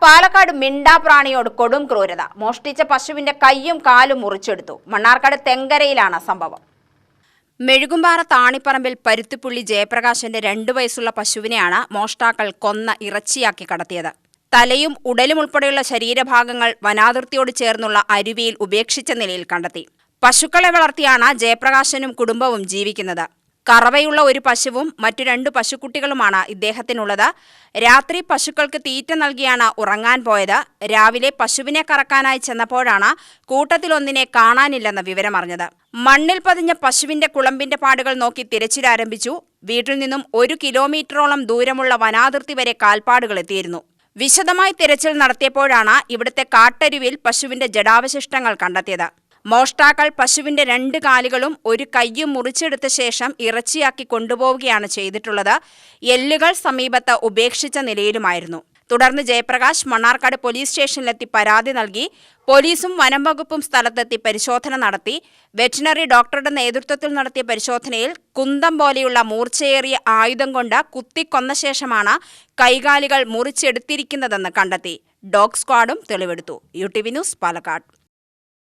പാലക്കാട് മിണ്ടാപ്രാണിയോട് കൊടും ക്രൂരത. മോഷ്ടിച്ച പശുവിന്റെ കൈയും കാലും മുറിച്ചെടുത്തു. മണ്ണാർക്കാട് തെങ്കരയിലാണ് സംഭവം. മെഴുകുംപാറ താണിപ്പറമ്പിൽ പരുത്തിപ്പുള്ളി ജയപ്രകാശന്റെ 2 വയസ്സുള്ള പശുവിനെയാണ് മോഷ്ടാക്കൾ കൊന്ന ഇറച്ചിയാക്കി കടത്തിയത്. തലയും ഉടലും ഉൾപ്പെടെയുള്ള ശരീരഭാഗങ്ങൾ വനാതിർത്തിയോട് ചേർന്നുള്ള അരുവിയിൽ ഉപേക്ഷിച്ച നിലയിൽ കണ്ടെത്തി. പശുക്കളെ വളർത്തിയാണ് ജയപ്രകാശനും കുടുംബവും ജീവിക്കുന്നത്. കറവയുള്ള ഒരു പശുവും മറ്റു 2 പശുക്കുട്ടികളുമാണ് ഇദ്ദേഹത്തിനുള്ളത്. രാത്രി പശുക്കൾക്ക് തീറ്റ നൽകിയാണ് ഉറങ്ങാൻ പോയത്. രാവിലെ പശുവിനെ കറക്കാനായി ചെന്നപ്പോഴാണ് കൂട്ടത്തിലൊന്നിനെ കാണാനില്ലെന്ന വിവരമറിഞ്ഞത്. മണ്ണിൽ പതിഞ്ഞ പശുവിന്റെ കുളമ്പിന്റെ പാടുകൾ നോക്കി തിരച്ചിൽ ആരംഭിച്ചു. വീട്ടിൽ നിന്നും 1 കിലോമീറ്ററോളം ദൂരമുള്ള വനാതിർത്തി വരെ കാൽപ്പാടുകൾ എത്തിയിരുന്നു. വിശദമായി തിരച്ചിൽ നടത്തിയപ്പോഴാണ് ഇവിടുത്തെ കാട്ടരുവിൽ പശുവിന്റെ ജഡാവശിഷ്ടങ്ങൾ കണ്ടെത്തിയത്. മോഷ്ടാക്കൾ പശുവിന്റെ 2 കാലുകളും 1 കൈയും മുറിച്ചെടുത്ത ശേഷം ഇറച്ചിയാക്കി കൊണ്ടുപോവുകയാണ് ചെയ്തിട്ടുള്ളത്. എല്ലുകൾ സമീപത്ത് ഉപേക്ഷിച്ച നിലയിലുമായിരുന്നു. തുടർന്ന് ജയപ്രകാശ് മണ്ണാർക്കാട് പോലീസ് സ്റ്റേഷനിലെത്തി പരാതി നൽകി. പോലീസും വനം വകുപ്പും സ്ഥലത്തെത്തി പരിശോധന നടത്തി. വെറ്റിനറി ഡോക്ടറുടെ നേതൃത്വത്തിൽ നടത്തിയ പരിശോധനയിൽ കുന്തം പോലെയുള്ള മൂർച്ചയേറിയ ആയുധം കൊണ്ട് കുത്തിക്കൊന്ന ശേഷമാണ് കൈകാലുകൾ മുറിച്ചെടുത്തിരിക്കുന്നതെന്ന് കണ്ടെത്തി. ഡോഗ് സ്ക്വാഡും തെളിവെടുത്തു. UTV news, Palakkad.